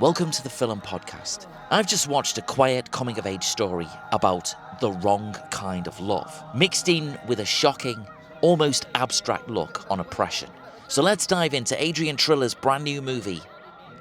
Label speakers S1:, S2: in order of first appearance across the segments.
S1: Welcome to the Film Podcast. I've just watched a quiet coming-of-age story about the wrong kind of love, mixed in with a shocking, almost abstract look on oppression. So let's dive into Adrian Chirellas' brand new movie,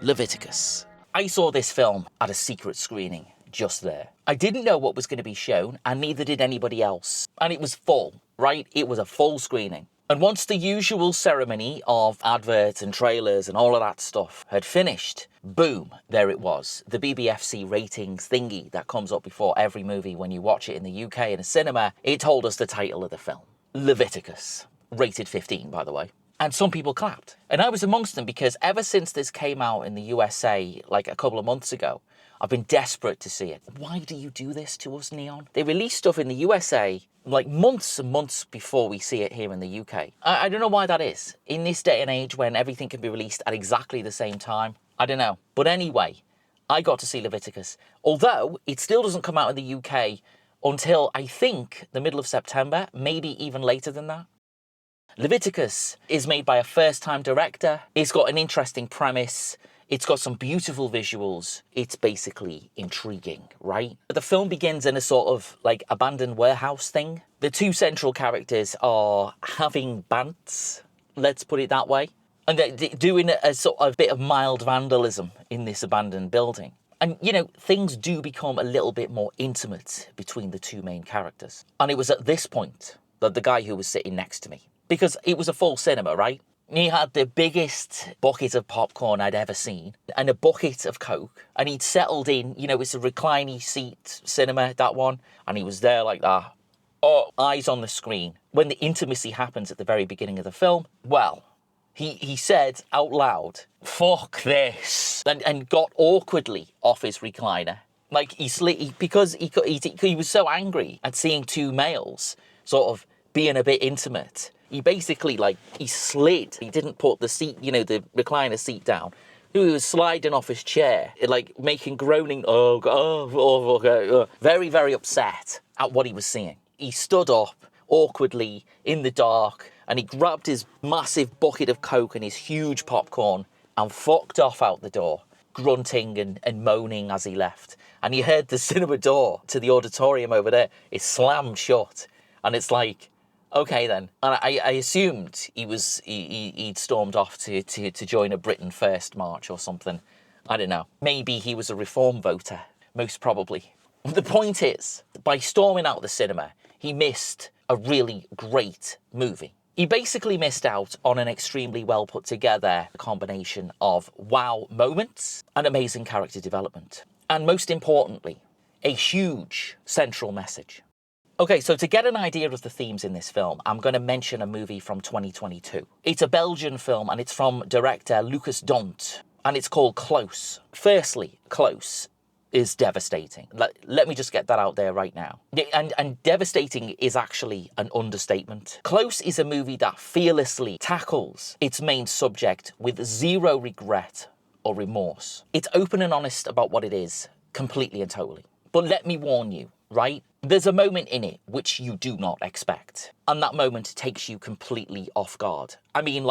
S1: Leviticus. I saw this film at a secret screening just there. I didn't know what was going to be shown, and neither did anybody else. And it was full, right? It was a full screening. And once the usual ceremony of adverts and trailers and all of that stuff had finished, boom, there it was. The BBFC ratings thingy that comes up before every movie when you watch it in the UK in a cinema. It told us the title of the film. Leviticus. Rated 15, by the way. And some people clapped. And I was amongst them because ever since this came out in the USA like a couple of months ago, I've been desperate to see it. Why do you do this to us, Neon? They release stuff in the USA like months and months before we see it here in the UK. I don't know why that is. In this day and age when everything can be released at exactly the same time, I don't know. But anyway, I got to see Leviticus. Although it still doesn't come out in the UK until, I think, the middle of September, maybe even later than that. Leviticus is made by a first-time director. It's got an interesting premise. It's got some beautiful visuals. It's basically intriguing, right? The film begins in a sort of like abandoned warehouse thing. The two central characters are having bants, let's put it that way. And they're doing a sort of bit of mild vandalism in this abandoned building. And, you know, things do become a little bit more intimate between the two main characters. And it was at this point that the guy who was sitting next to me, because it was a full cinema, right? He had the biggest bucket of popcorn I'd ever seen and a bucket of Coke. And he'd settled in, you know, it's a reclining seat cinema, that one. And he was there like that. Oh, eyes on the screen. When the intimacy happens at the very beginning of the film, well, he said out loud, "Fuck this," and got awkwardly off his recliner. Like because he was so angry at seeing two males sort of being a bit intimate. He basically, he slid. He didn't put the seat, you know, the recliner seat down. He was sliding off his chair, making groaning, very, very upset at what he was seeing. He stood up awkwardly in the dark and he grabbed his massive bucket of Coke and his huge popcorn and fucked off out the door, grunting and moaning as he left. And you heard the cinema door to the auditorium over there, it slammed shut. And it's like, okay then. And I assumed he'd stormed off to join a Britain First march or something. I don't know. Maybe he was a reform voter. Most probably. The point is, by storming out the cinema, he missed a really great movie. He basically missed out on an extremely well put together combination of wow moments and amazing character development. And most importantly, a huge central message. Okay, so to get an idea of the themes in this film, I'm going to mention a movie from 2022. It's a Belgian film and it's from director Lucas Dont, and it's called Close. Firstly, Close is devastating. Let me just get that out there right now. And devastating is actually an understatement. Close is a movie that fearlessly tackles its main subject with zero regret or remorse. It's open and honest about what it is, completely and totally. But let me warn you, right? There's a moment in it which you do not expect. And that moment takes you completely off guard. I mean,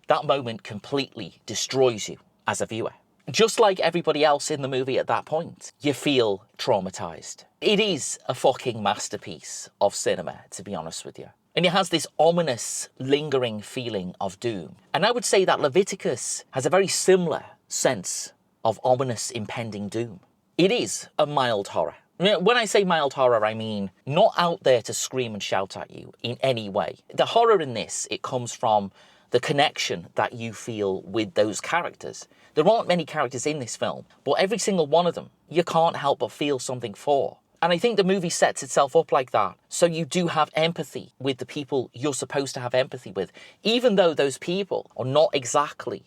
S1: that moment completely destroys you as a viewer. Just like everybody else in the movie at that point, you feel traumatized. It is a fucking masterpiece of cinema, to be honest with you. And it has this ominous, lingering feeling of doom. And I would say that Leviticus has a very similar sense of ominous impending doom. It is a mild horror. When I say mild horror, I mean not out there to scream and shout at you in any way. The horror in this, it comes from the connection that you feel with those characters. There aren't many characters in this film, but every single one of them, you can't help but feel something for. And I think the movie sets itself up like that, so you do have empathy with the people you're supposed to have empathy with, even though those people are not exactly,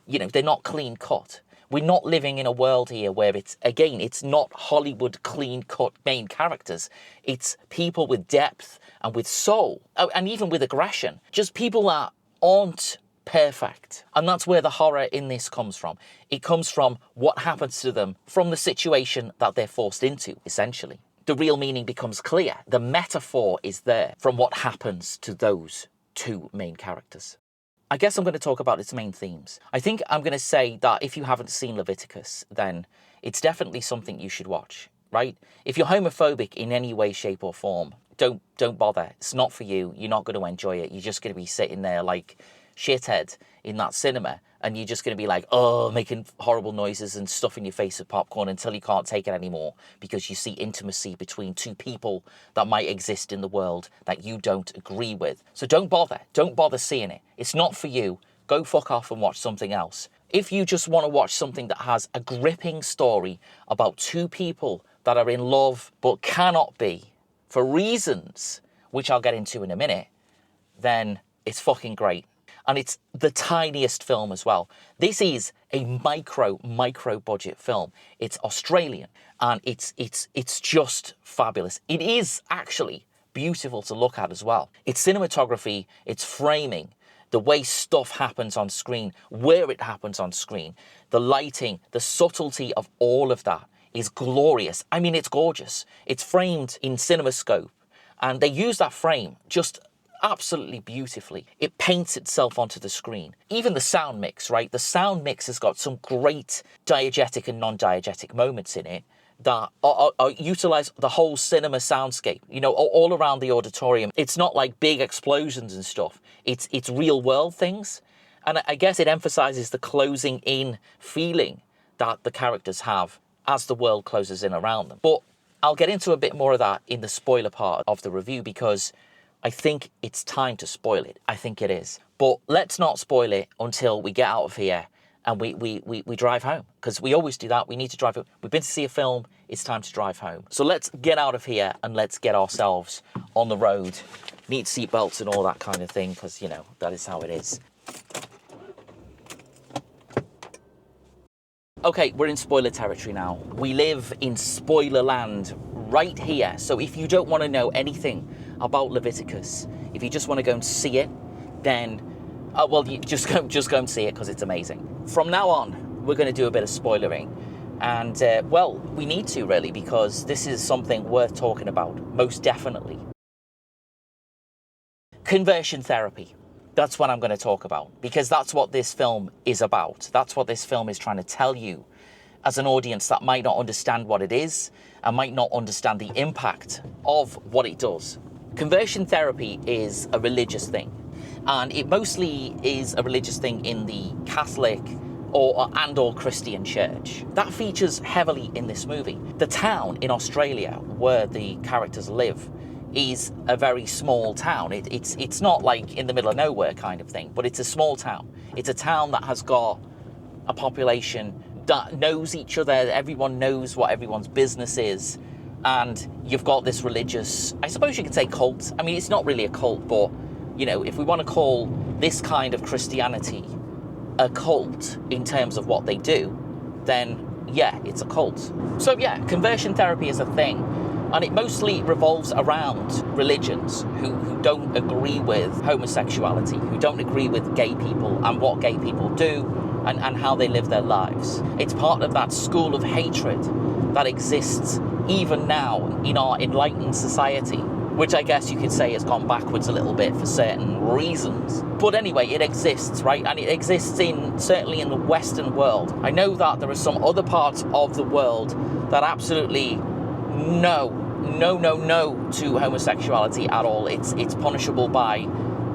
S1: they're not clean cut. We're not living in a world here where it's not Hollywood clean-cut main characters. It's people with depth and with soul, and even with aggression. Just people that aren't perfect. And that's where the horror in this comes from. It comes from what happens to them, from the situation that they're forced into, essentially. The real meaning becomes clear. The metaphor is there from what happens to those two main characters. I guess I'm going to talk about its main themes. I think I'm going to say that if you haven't seen Leviticus, then it's definitely something you should watch, right? If you're homophobic in any way, shape or form, don't bother. It's not for you. You're not going to enjoy it. You're just going to be sitting there like shithead in that cinema, and you're just going to be like, oh, making horrible noises and stuffing your face with popcorn until you can't take it anymore because you see intimacy between two people that might exist in the world that you don't agree with. So don't bother seeing it. It's not for you. Go fuck off and watch something else. If you just want to watch something that has a gripping story about two people that are in love but cannot be for reasons which I'll get into in a minute, then it's fucking great. And it's the tiniest film as well. This is a micro budget film. It's Australian and it's just fabulous. It is actually beautiful to look at as well. Its cinematography, its framing, the way stuff happens on screen, where it happens on screen, the lighting, the subtlety of all of that is glorious. I mean, it's gorgeous. It's framed in CinemaScope and they use that frame just absolutely beautifully. It paints itself onto the screen. Even the sound mix, right? The sound mix has got some great diegetic and non-diegetic moments in it that utilize the whole cinema soundscape, you know, all around the auditorium. It's not like big explosions and stuff. It's real world things. And I guess it emphasizes the closing in feeling that the characters have as the world closes in around them. But I'll get into a bit more of that in the spoiler part of the review because I think it's time to spoil it. I think it is. But let's not spoil it until we get out of here and we drive home. Because we always do that. We need to drive home. We've been to see a film. It's time to drive home. So let's get out of here and let's get ourselves on the road. Need seatbelts and all that kind of thing because, you know, that is how it is. Okay, we're in spoiler territory now. We live in spoiler land right here. So if you don't want to know anything about Leviticus, if you just want to go and see it, then, well, you just go and see it because it's amazing. From now on, we're going to do a bit of spoilering. And, well, we need to really because this is something worth talking about, most definitely. Conversion therapy. That's what I'm going to talk about because that's what this film is about. That's what this film is trying to tell you as an audience that might not understand what it is and might not understand the impact of what it does. Conversion therapy is a religious thing, and it mostly is a religious thing in the Catholic or Christian church. That features heavily in this movie. The town in Australia where the characters live is a very small town. It's not like in the middle of nowhere kind of thing, but it's a small town. It's a town that has got a population that knows each other. Everyone knows what everyone's business is. And you've got this religious, I suppose you could say cult. I mean, it's not really a cult, but, you know, if we want to call this kind of Christianity a cult in terms of what they do, then yeah, it's a cult. So yeah, conversion therapy is a thing. And it mostly revolves around religions who don't agree with homosexuality, who don't agree with gay people and what gay people do and how they live their lives. It's part of that school of hatred that exists even now in our enlightened society, which I guess you could say has gone backwards a little bit for certain reasons. But anyway, it exists, right? And it exists certainly in the Western world. I know that there are some other parts of the world that absolutely no to homosexuality at all. It's punishable by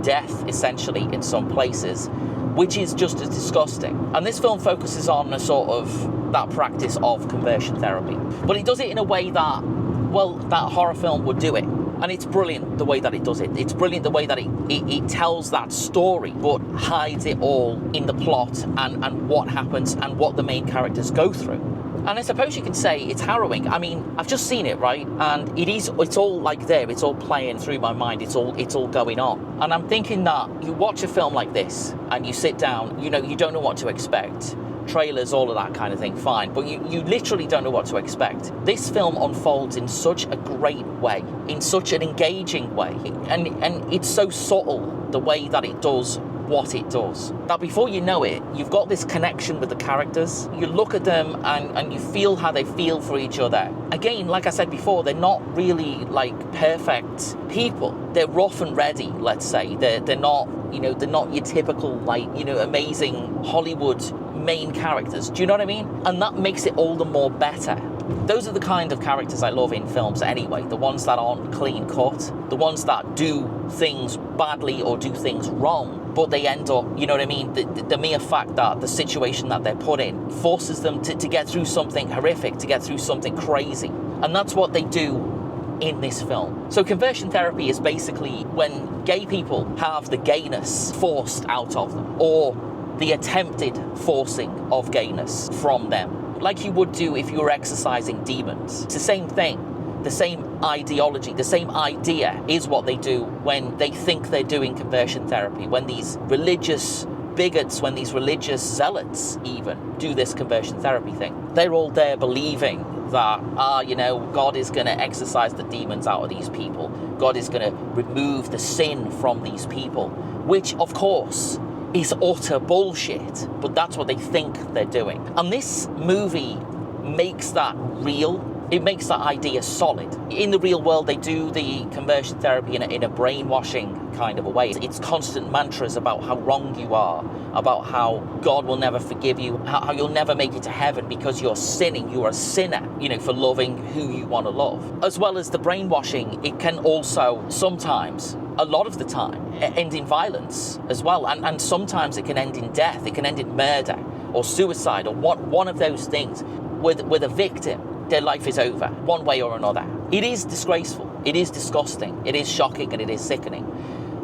S1: death, essentially, in some places, which is just as disgusting. And this film focuses on a sort of that practice of conversion therapy. But it does it in a way that, well, that horror film would do it. And it's brilliant the way that it does it. It's brilliant the way that it tells that story, but hides it all in the plot and what happens and what the main characters go through. And I suppose you can say it's harrowing. I mean, I've just seen it, right? And it's all like there. It's all playing through my mind. It's all going on. And I'm thinking that you watch a film like this and you sit down, you know, you don't know what to expect. Trailers, all of that kind of thing, fine. But you literally don't know what to expect. This film unfolds in such a great way, in such an engaging way. And it's so subtle, the way that it does what it does, that before you know it, you've got this connection with the characters. You look at them and you feel how they feel for each other. Again, like I said before, they're not really like perfect people. They're rough and ready, let's say. They're not You know, they're not your typical, like, you know, amazing Hollywood main characters. Do you know what I mean? And that makes it all the more better. Those are the kind of characters I love in films anyway. The ones that aren't clean cut. The ones that do things badly or do things wrong, but they end up, you know what I mean? The mere fact that the situation that they're put in forces them to get through something horrific, to get through something crazy. And that's what they do in this film. So conversion therapy is basically when gay people have the gayness forced out of them, or the attempted forcing of gayness from them, like you would do if you were exorcising demons. It's the same thing. The same ideology, the same idea is what they do when they think they're doing conversion therapy. When these religious bigots, when these religious zealots even do this conversion therapy thing, they're all there believing that, you know, God is going to exorcise the demons out of these people. God is going to remove the sin from these people, which, of course, is utter bullshit. But that's what they think they're doing. And this movie makes that real. It makes that idea solid. In the real world, they do the conversion therapy in a brainwashing kind of a way. It's constant mantras about how wrong you are, about how God will never forgive you, how you'll never make it to heaven because you're sinning. You're a sinner, you know, for loving who you want to love. As well as the brainwashing, it can also sometimes, a lot of the time, end in violence as well. And sometimes it can end in death. It can end in murder or suicide or one of those things with a victim. Their life is over, one way or another. It is disgraceful, it is disgusting, it is shocking, and it is sickening.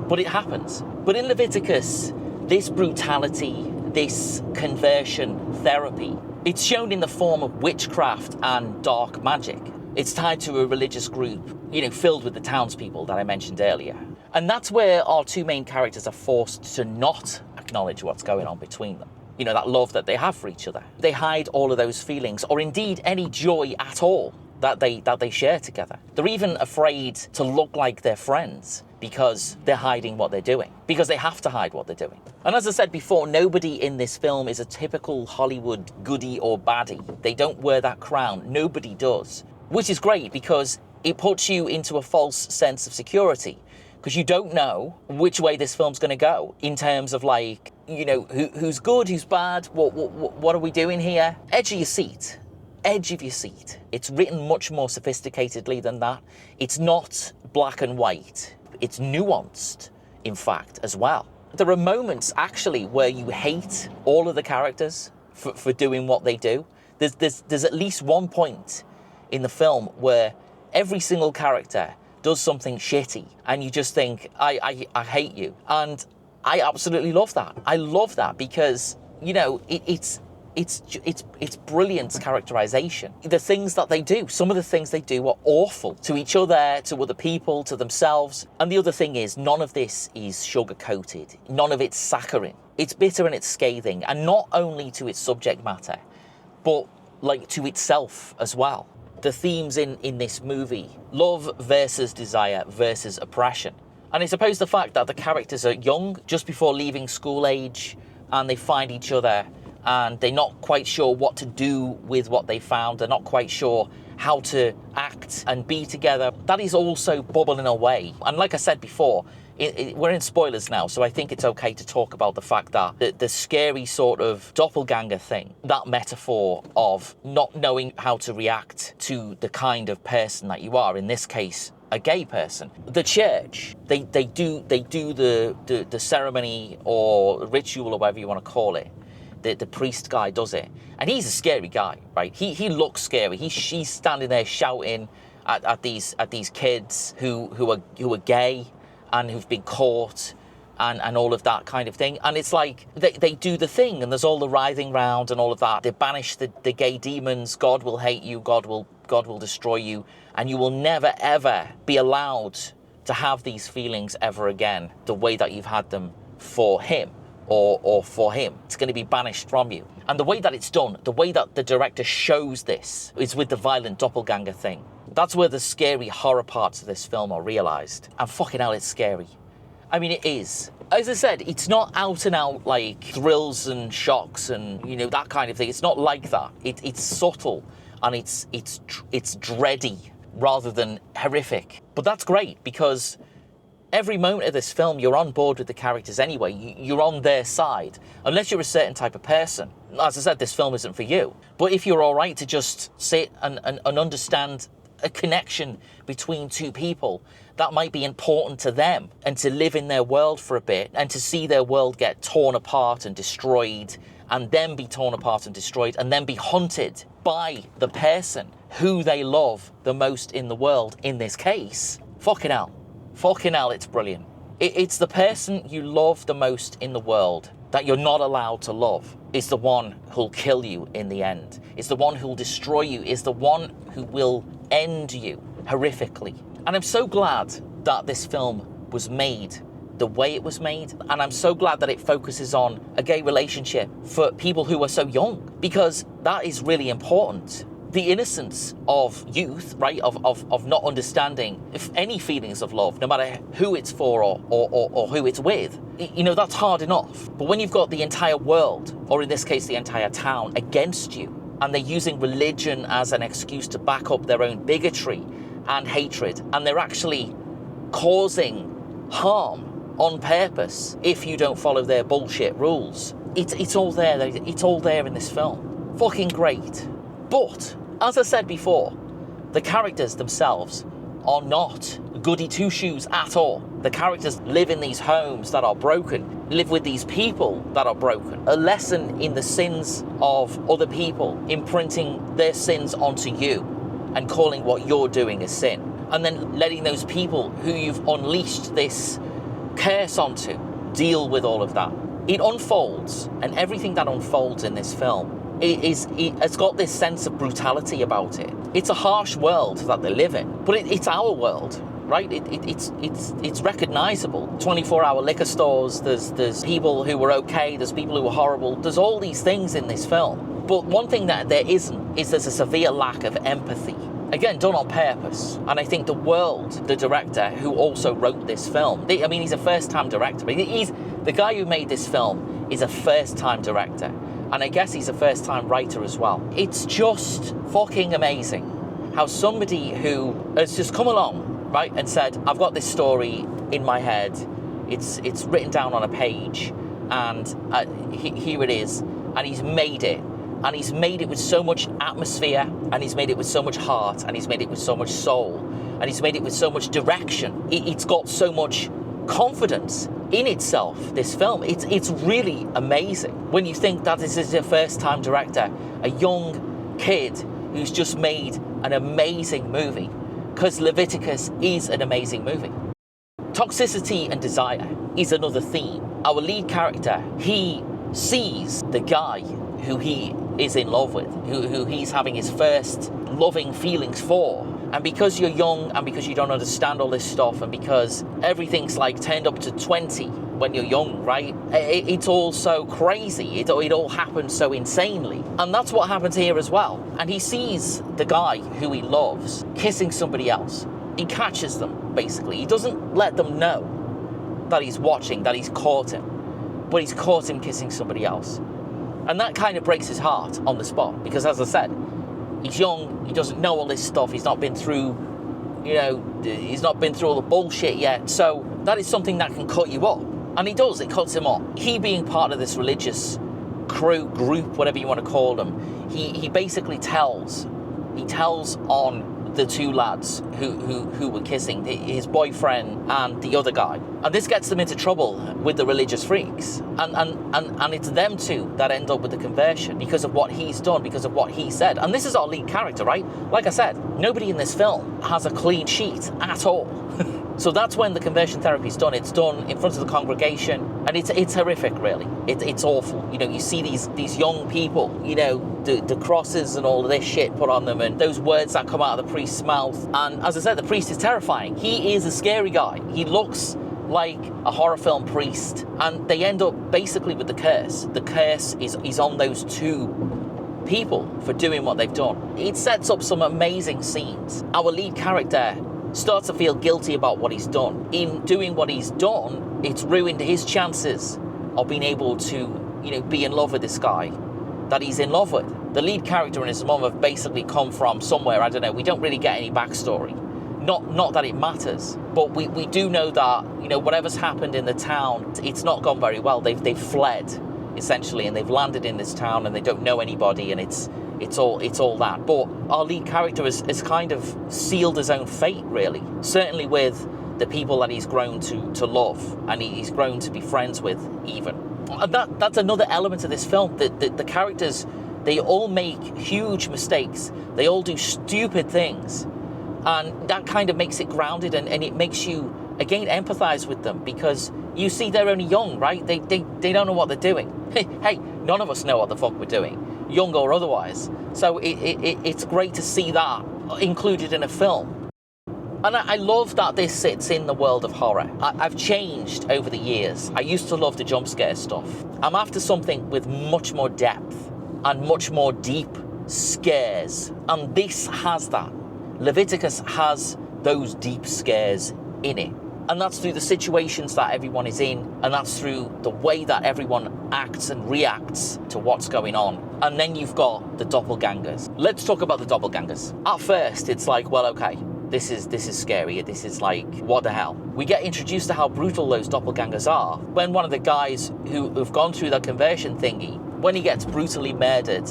S1: But it happens. But in Leviticus, this brutality, this conversion therapy, it's shown in the form of witchcraft and dark magic. It's tied to a religious group, you know, filled with the townspeople that I mentioned earlier. And that's where our two main characters are forced to not acknowledge what's going on between them. You know, that love that they have for each other. They hide all of those feelings, or indeed any joy at all that they share together. They're even afraid to look like their friends because they're hiding what they're doing, because they have to hide what they're doing. And as I said before, nobody in this film is a typical Hollywood goodie or baddie. They don't wear that crown. Nobody does, which is great because it puts you into a false sense of security, because you don't know which way this film's going to go in terms of, like, you know, who's good, who's bad, what are we doing here? Edge of your seat. Edge of your seat. It's written much more sophisticatedly than that. It's not black and white. It's nuanced, in fact, as well. There are moments, actually, where you hate all of the characters for doing what they do. There's at least one point in the film where every single character does something shitty, and you just think, I hate you. And I absolutely love that. I love that because, you know, it's brilliant characterization. The things that they do, some of the things they do are awful to each other, to other people, to themselves. And the other thing is, none of this is sugar-coated. None of it's saccharine. It's bitter and it's scathing, and not only to its subject matter, but like to itself as well. The themes in this movie, love versus desire versus oppression. And I suppose the fact that the characters are young, just before leaving school age, and they find each other, and they're not quite sure what to do with what they found. They're not quite sure how to act and be together. That is also bubbling away. And like I said before, we're in spoilers now, so I think it's okay to talk about the fact that the scary sort of doppelganger thing, that metaphor of not knowing how to react to the kind of person that you are, in this case, a gay person. The church, they do the ceremony or ritual or whatever you want to call it. The priest guy does it, and he's a scary guy, right? He looks scary. He's standing there shouting at these kids who are gay and who've been caught and all of that kind of thing. And it's like they do the thing, and there's all the writhing round and all of that. They banish the gay demons. God will hate you. God will destroy you, and you will never ever be allowed to have these feelings ever again the way that you've had them for him. Or for him. It's going to be banished from you. And the way that it's done, the way that the director shows this, is with the violent doppelganger thing. That's where the scary horror parts of this film are realised. And fucking hell, it's scary. I mean, it is. As I said, it's not out and out like thrills and shocks and, you know, that kind of thing. It's not like that. It's subtle and it's dready rather than horrific. But that's great because Every moment of this film, you're on board with the characters anyway. You're on their side. Unless you're a certain type of person. As I said, this film isn't for you. But if you're all right to just sit and understand a connection between two people that might be important to them, and to live in their world for a bit, and to see their world get torn apart and destroyed, and then be torn apart and destroyed, and then be hunted by the person who they love the most in the world, in this case, fucking hell. Fucking hell, it's brilliant. It's the person you love the most in the world that you're not allowed to love is the one who'll kill you in the end. It's the one who'll destroy you. It's the one who will end you horrifically. And I'm so glad that this film was made the way it was made. And I'm so glad that it focuses on a gay relationship for people who are so young, because that is really important. The innocence of youth, right, of not understanding if any feelings of love, no matter who it's for or who it's with, you know, that's hard enough. But when you've got the entire world, or in this case, the entire town, against you, and they're using religion as an excuse to back up their own bigotry and hatred, and they're actually causing harm on purpose if you don't follow their bullshit rules. It's all there. It's all there in this film. Fucking great. But, as I said before, the characters themselves are not goody two-shoes at all. The characters live in these homes that are broken, live with these people that are broken. A lesson in the sins of other people, imprinting their sins onto you and calling what you're doing a sin. And then letting those people who you've unleashed this curse onto deal with all of that. It unfolds, and everything that unfolds in this film it's got this sense of brutality about it. It's a harsh world that they live in, but it's our world, right? It's recognizable. 24-hour liquor stores, there's people who were okay, there's people who were horrible, there's all these things in this film. But one thing that there isn't is there's a severe lack of empathy. Again, done on purpose. And I think the director who also wrote this film, I mean, he's a first-time director, but the guy who made this film is a first-time director. And I guess he's a first-time writer as well. It's just fucking amazing how somebody who has just come along, right, and said, I've got this story in my head, it's written down on a page, and here it is, and he's made it. And he's made it with so much atmosphere, and he's made it with so much heart, and he's made it with so much soul, and he's made it with so much direction. It's got so much confidence in itself, this film. It's really amazing when you think that this is a first-time director, a young kid who's just made an amazing movie, because Leviticus is an amazing movie. Toxicity and desire is another theme. Our lead character, he sees the guy who he is in love with, who he's having his first loving feelings for. And because you're young, and because you don't understand all this stuff, and because everything's like turned up to 20 when you're young, right? It's all so crazy. It all happens so insanely. And that's what happens here as well. And he sees the guy who he loves kissing somebody else. He catches them, basically. He doesn't let them know that he's watching, that he's caught him. But he's caught him kissing somebody else. And that kind of breaks his heart on the spot, because as I said, he's young, he doesn't know all this stuff, he's not been through, he's not been through all the bullshit yet, so that is something that can cut you up. And it does, it cuts him up. He being part of this religious group, whatever you want to call them, he basically tells on the two lads who were kissing, his boyfriend and the other guy. And this gets them into trouble with the religious freaks. And it's them two that end up with the conversion because of what he's done, because of what he said. And this is our lead character, right? Like I said, nobody in this film has a clean sheet at all. So that's when the conversion therapy is done. It's done in front of the congregation, and it's horrific, really. It's awful. You see these young people, the crosses and all of this shit put on them, and those words that come out of the priest's mouth. And as I said, the priest is terrifying. He is a scary guy. He looks like a horror film priest, and they end up basically with the curse. The curse is on those two people for doing what they've done. It sets up some amazing scenes. Our lead character starts to feel guilty about what he's done. In doing what he's done, it's ruined his chances of being able to, be in love with this guy that he's in love with. The lead character and his mum have basically come from somewhere, I don't know, we don't really get any backstory. Not that it matters, but we do know that, you know, whatever's happened in the town, it's not gone very well. They've fled, essentially, and they've landed in this town and they don't know anybody, and it's all that. But our lead character has kind of sealed his own fate, really. Certainly with the people that he's grown to love, and he's grown to be friends with, even. And that's another element of this film. The characters, they all make huge mistakes. They all do stupid things. And that kind of makes it grounded, and it makes you, again, empathize with them, because you see they're only young, right? They don't know what they're doing. Hey, none of us know what the fuck we're doing, young or otherwise. So it's great to see that included in a film. And I love that this sits in the world of horror. I've changed over the years. I used to love the jump scare stuff. I'm after something with much more depth and much more deep scares. And this has that. Leviticus has those deep scares in it. And that's through the situations that everyone is in, and that's through the way that everyone acts and reacts to what's going on. And then you've got the doppelgangers. Let's talk about the doppelgangers. At first, it's like, well, okay, this is scary. This is like, what the hell? We get introduced to how brutal those doppelgangers are when one of the guys who've gone through the conversion thingy, when he gets brutally murdered,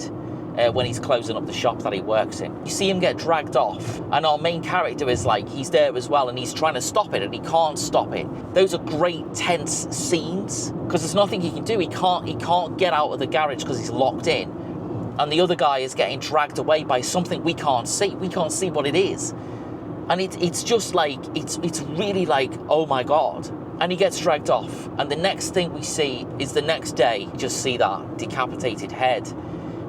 S1: when he's closing up the shop that he works in. You see him get dragged off, and our main character is like, he's there as well, and he's trying to stop it, and he can't stop it. Those are great tense scenes, because there's nothing he can do. He can't get out of the garage because he's locked in, and the other guy is getting dragged away by something we can't see. We can't see what it is, and it's just like, it's really like, oh my god. And he gets dragged off, and the next thing we see is the next day, you just see that decapitated head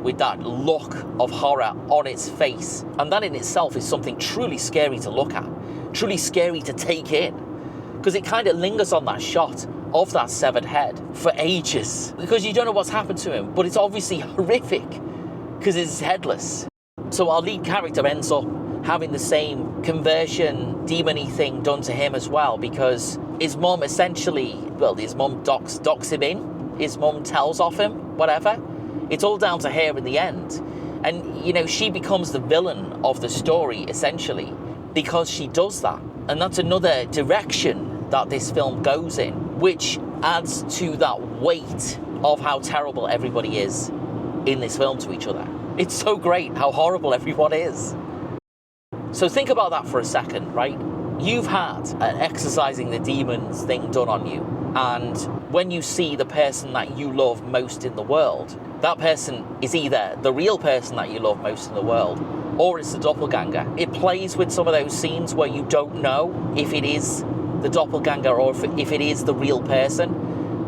S1: with that look of horror on its face. And that in itself is something truly scary to look at, truly scary to take in, because it kind of lingers on that shot of that severed head for ages, because you don't know what's happened to him, but it's obviously horrific because it's headless. So our lead character ends up having the same conversion demon-y thing done to him as well, because his mum essentially, well, his mum docks him in, his mum tells off him, whatever. It's all down to her in the end. And, you know, she becomes the villain of the story, essentially, because she does that. And that's another direction that this film goes in, which adds to that weight of how terrible everybody is in this film to each other. It's so great how horrible everyone is. So think about that for a second, right? You've had an exorcising the demons thing done on you, and when you see the person that you love most in the world, that person is either the real person that you love most in the world, or it's the doppelganger. It plays with some of those scenes where you don't know if it is the doppelganger or if it is the real person.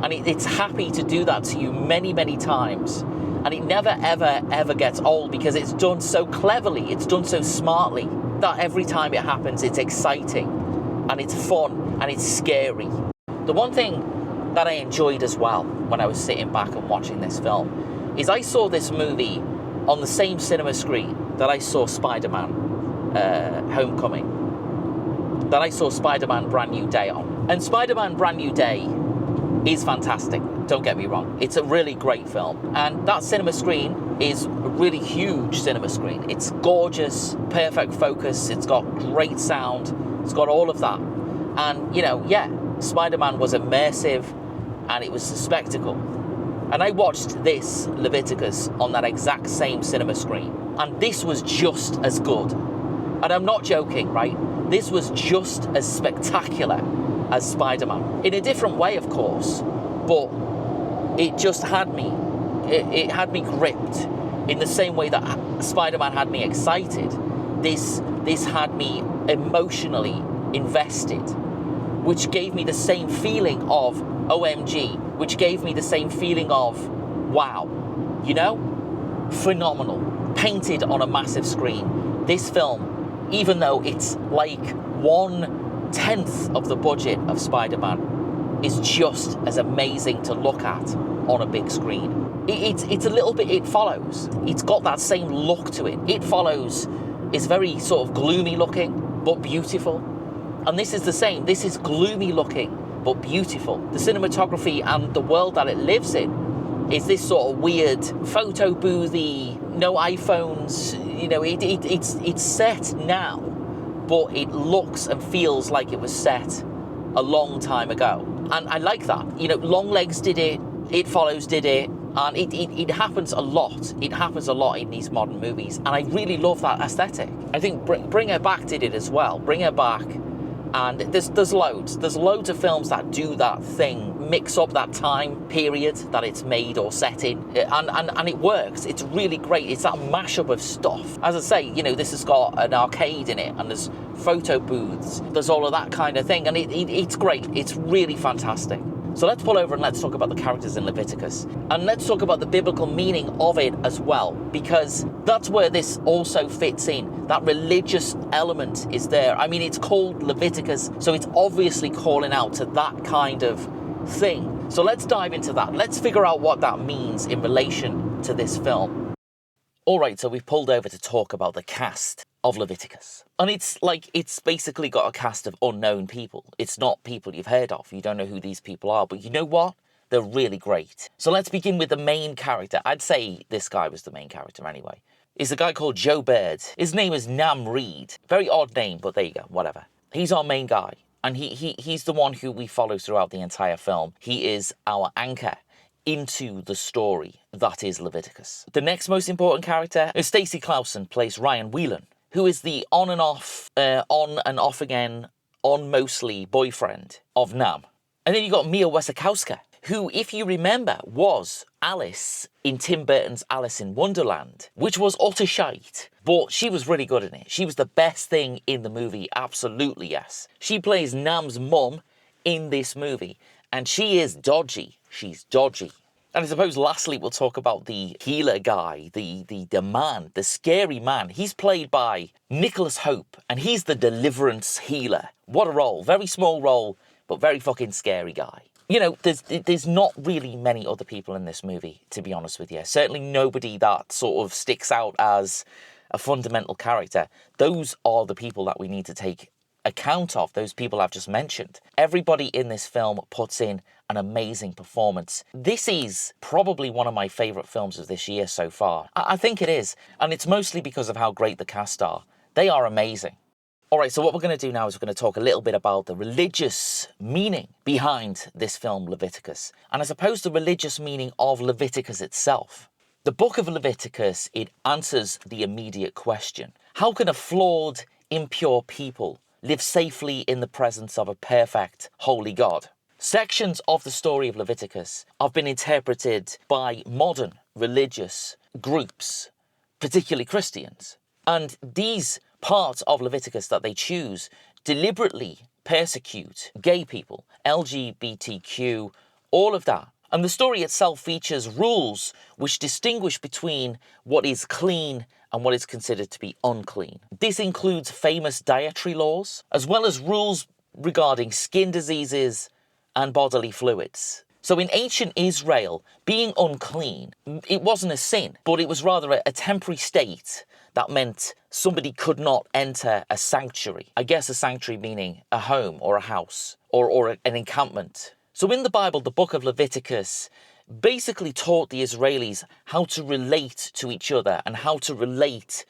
S1: And it's happy to do that to you many, many times. And it never, ever, ever gets old, because it's done so cleverly, it's done so smartly, that every time it happens, it's exciting, and it's fun, and it's scary. The one thing that I enjoyed as well when I was sitting back and watching this film is I saw this movie on the same cinema screen that I saw Spider-Man Homecoming, that I saw Spider-Man Brand New Day on. And Spider-Man Brand New Day is fantastic, don't get me wrong. It's a really great film. And that cinema screen is a really huge cinema screen. It's gorgeous, perfect focus, it's got great sound, it's got all of that. And, you know, yeah, Spider-Man was immersive, and it was a spectacle. And I watched this Leviticus on that exact same cinema screen, and this was just as good. And I'm not joking, right? This was just as spectacular as Spider-Man. In a different way, of course, but it just had me. It had me gripped in the same way that Spider-Man had me excited. This had me emotionally invested, which gave me the same feeling of OMG, which gave me the same feeling of wow, you know? Phenomenal. Painted on a massive screen. This film, even though it's like 1/10 of the budget of Spider-Man, is just as amazing to look at on a big screen. It's a little bit, it follows. It's got that same look to it. It follows, it's very sort of gloomy looking, but beautiful. And this is the same. This is gloomy looking, but beautiful. The cinematography and the world that it lives in is this sort of weird photo boothy, no iPhones, you know, it's set now, but it looks and feels like it was set a long time ago. And I like that. You know, Longlegs did it, It Follows did it, and it happens a lot. It happens a lot in these modern movies, and I really love that aesthetic. I think Bring Her Back did it as well. Bring Her Back, and there's loads of films that do that thing, mix up that time period that it's made or set in, and it works. It's really great. It's that mashup of stuff. As I say, you know, this has got an arcade in it, and there's photo booths, there's all of that kind of thing, and it's great. It's really fantastic. So let's pull over and let's talk about the characters in Leviticus. And let's talk about the biblical meaning of it as well, because that's where this also fits in. That religious element is there. I mean, it's called Leviticus, so it's obviously calling out to that kind of thing. So let's dive into that. Let's figure out what that means in relation to this film. All right, so we've pulled over to talk about the cast of Leviticus. And it's basically got a cast of unknown people. It's not people you've heard of. You don't know who these people are, but you know what? They're really great. So let's begin with the main character. I'd say this guy was the main character anyway. It's a guy called Joe Bird. His name is Nam Reed. Very odd name, but there you go, whatever. He's our main guy, and he's the one who we follow throughout the entire film. He is our anchor into the story that is Leviticus. The next most important character is Stacey Clausen, plays Ryan Whelan, who is the on and off again, on mostly boyfriend of Nam. And then you got Mia Wasikowska, who, if you remember, was Alice in Tim Burton's Alice in Wonderland, which was utter shite, but she was really good in it. She was the best thing in the movie, absolutely yes. She plays Nam's mum in this movie, and she is dodgy. She's dodgy. And I suppose lastly we'll talk about the healer guy, the man, the scary man. He's played by Nicholas Hope, and he's the deliverance healer. What a role. Very small role, but very fucking scary guy. You know, there's not really many other people in this movie, to be honest with you. Certainly nobody that sort of sticks out as a fundamental character. Those are the people that we need to take account of, those people I've just mentioned. Everybody in this film puts in an amazing performance. This is probably one of my favourite films of this year so far. I think it is, and it's mostly because of how great the cast are. They are amazing. Alright, so what we're going to do now is we're going to talk a little bit about the religious meaning behind this film, Leviticus, and I suppose the religious meaning of Leviticus itself. The book of Leviticus, it answers the immediate question. How can a flawed, impure people live safely in the presence of a perfect, holy God? Sections of the story of Leviticus have been interpreted by modern religious groups, particularly Christians. And these parts of Leviticus that they choose deliberately persecute gay people, LGBTQ, all of that. And the story itself features rules which distinguish between what is clean and what is considered to be unclean. This includes famous dietary laws, as well as rules regarding skin diseases and bodily fluids. So in ancient Israel, being unclean, it wasn't a sin, but it was rather a temporary state that meant somebody could not enter a sanctuary. I guess a sanctuary meaning a home or a house or an encampment. So in the Bible, the book of Leviticus basically taught the Israelis how to relate to each other and how to relate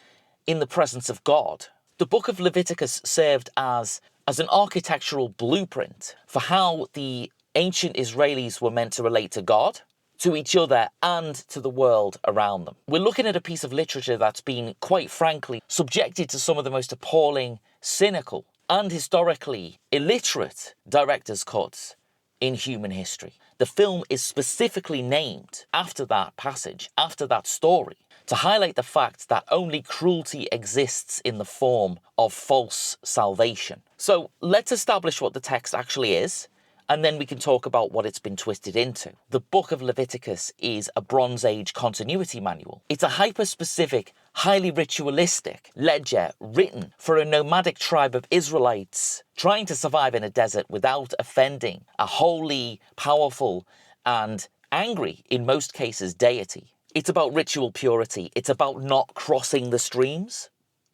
S1: in the presence of God. The book of Leviticus served as an architectural blueprint for how the ancient Israelis were meant to relate to God, to each other, and to the world around them. We're looking at a piece of literature that's been, quite frankly, subjected to some of the most appalling, cynical, and historically illiterate director's cuts in human history. The film is specifically named after that passage, after that story, to highlight the fact that only cruelty exists in the form of false salvation. So let's establish what the text actually is, and then we can talk about what it's been twisted into. The book of Leviticus is a Bronze Age continuity manual. It's a hyper-specific, highly ritualistic ledger written for a nomadic tribe of Israelites trying to survive in a desert without offending a holy, powerful, and angry, in most cases, deity. It's about ritual purity. It's about not crossing the streams.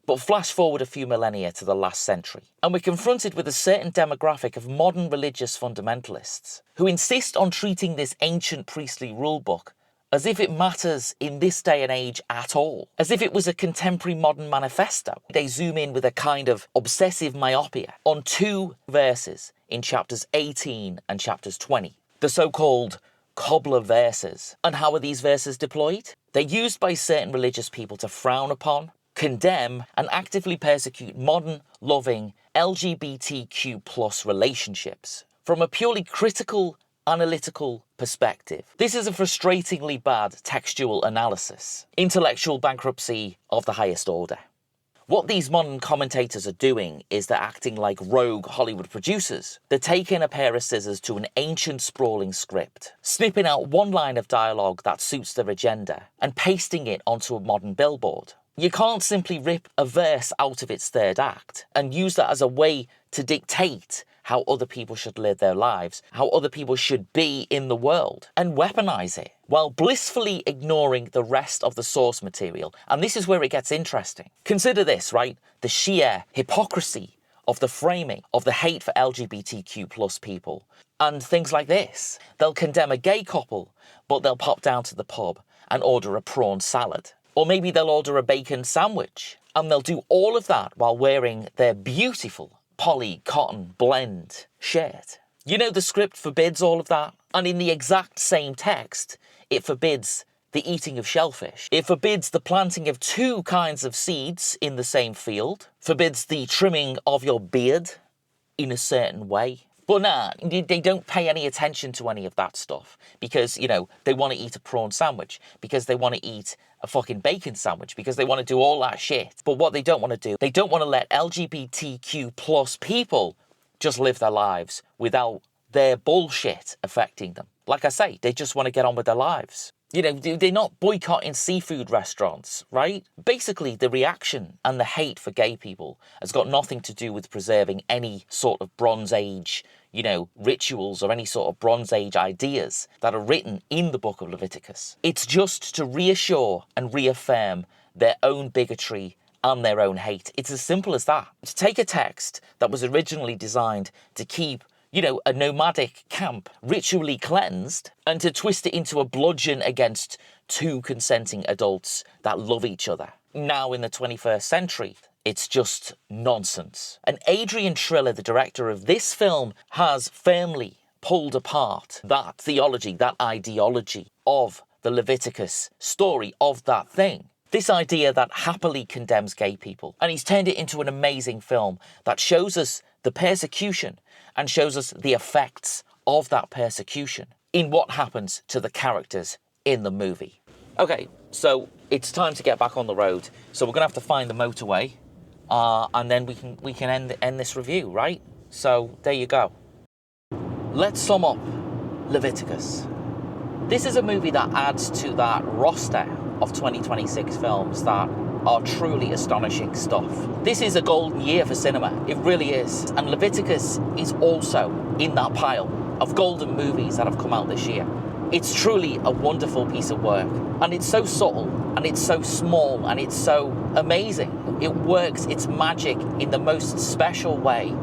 S1: But flash forward a few millennia to the last century, and we're confronted with a certain demographic of modern religious fundamentalists who insist on treating this ancient priestly rulebook as if it matters in this day and age at all, as if it was a contemporary modern manifesto. They zoom in with a kind of obsessive myopia on 2 verses in chapters 18 and chapters 20, the so-called cobbler verses. And how are these verses deployed? They're used by certain religious people to frown upon, condemn, and actively persecute modern, loving, LGBTQ plus relationships from a purely critical, analytical perspective. This is a frustratingly bad textual analysis, intellectual bankruptcy of the highest order. What these modern commentators are doing is they're acting like rogue Hollywood producers. They're taking a pair of scissors to an ancient sprawling script, snipping out one line of dialogue that suits their agenda, and pasting it onto a modern billboard. You can't simply rip a verse out of its third act and use that as a way to dictate how other people should live their lives, how other people should be in the world, and weaponize it, while blissfully ignoring the rest of the source material. And this is where it gets interesting. Consider this, right? The sheer hypocrisy of the framing of the hate for LGBTQ plus people. And things like this. They'll condemn a gay couple, but they'll pop down to the pub and order a prawn salad. Or maybe they'll order a bacon sandwich. And they'll do all of that while wearing their beautiful poly cotton blend shirt. You know, the script forbids all of that. And in the exact same text, it forbids the eating of shellfish. It forbids the planting of 2 kinds of seeds in the same field. Forbids the trimming of your beard in a certain way. But nah, they don't pay any attention to any of that stuff because, you know, they want to eat a prawn sandwich, because they want to eat a fucking bacon sandwich, because they want to do all that shit. But what they don't want to do, they don't want to let LGBTQ plus people just live their lives without their bullshit affecting them. Like I say, they just want to get on with their lives. You know, they're not boycotting seafood restaurants, right? Basically, the reaction and the hate for gay people has got nothing to do with preserving any sort of Bronze Age, you know, rituals or any sort of Bronze Age ideas that are written in the book of Leviticus. It's just to reassure and reaffirm their own bigotry and their own hate. It's as simple as that. To take a text that was originally designed to keep, you know, a nomadic camp ritually cleansed and to twist it into a bludgeon against 2 consenting adults that love each other. Now in the 21st century, it's just nonsense. And Adrian Chirellas, the director of this film, has firmly pulled apart that theology, that ideology of the Leviticus story, of that thing. This idea that happily condemns gay people. And he's turned it into an amazing film that shows us the persecution and shows us the effects of that persecution in what happens to the characters in the movie. Okay, so it's time to get back on the road. So we're going to have to find the motorway, and then we can end this review, right? So there you go. Let's sum up Leviticus. This is a movie that adds to that roster of 2026 films that are truly astonishing stuff. This is a golden year for cinema, it really is. And Leviticus is also in that pile of golden movies that have come out this year. It's truly a wonderful piece of work. And it's so subtle, and it's so small, and it's so amazing. It works its magic in the most special way,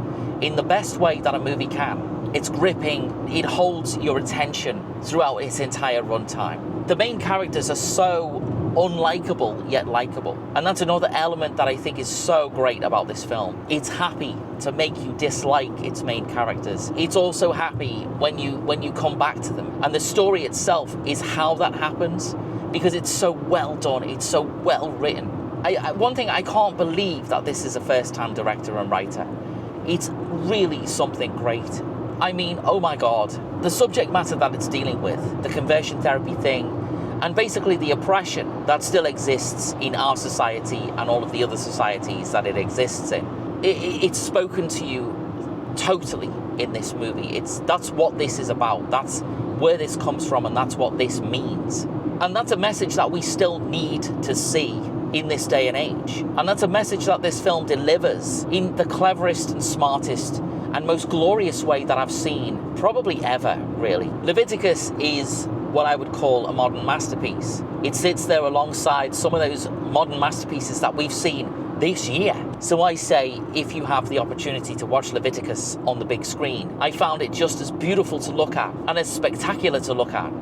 S1: in the best way that a movie can. It's gripping, it holds your attention throughout its entire runtime. The main characters are so unlikable yet likable, and that's another element that I think is so great about this film. It's happy to make you dislike its main characters. It's also happy when you come back to them, and the story itself is how that happens, because it's so well done, it's so well written. One thing, I can't believe that this is a first-time director and writer. It's really something great. I mean, oh my god, the subject matter that it's dealing with, the conversion therapy thing, and basically the oppression that still exists in our society and all of the other societies that it exists in. It's spoken to you totally in this movie. That's what this is about. That's where this comes from, and that's what this means. And that's a message that we still need to see in this day and age. And that's a message that this film delivers in the cleverest and smartest and most glorious way that I've seen probably ever, really. Leviticus is what I would call a modern masterpiece. It sits there alongside some of those modern masterpieces that we've seen this year. So I say, if you have the opportunity to watch Leviticus on the big screen, I found it just as beautiful to look at and as spectacular to look at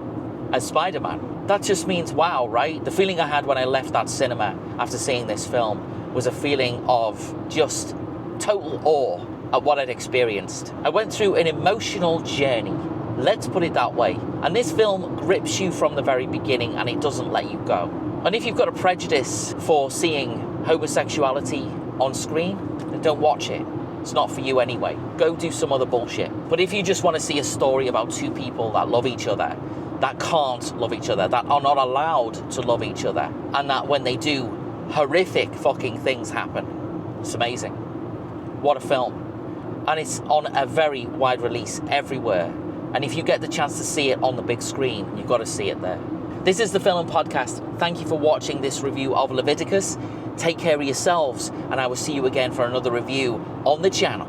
S1: as Spider-Man. That just means wow, right? The feeling I had when I left that cinema after seeing this film was a feeling of just total awe at what I'd experienced. I went through an emotional journey, let's put it that way. And this film grips you from the very beginning and it doesn't let you go. And if you've got a prejudice for seeing homosexuality on screen, then don't watch it. It's not for you anyway. Go do some other bullshit. But if you just want to see a story about two people that love each other, that can't love each other, that are not allowed to love each other, and that when they do, horrific fucking things happen, it's amazing. What a film. And it's on a very wide release everywhere. And if you get the chance to see it on the big screen, you've got to see it there. This is the Film Podcast. Thank you for watching this review of Leviticus. Take care of yourselves, and I will see you again for another review on the channel.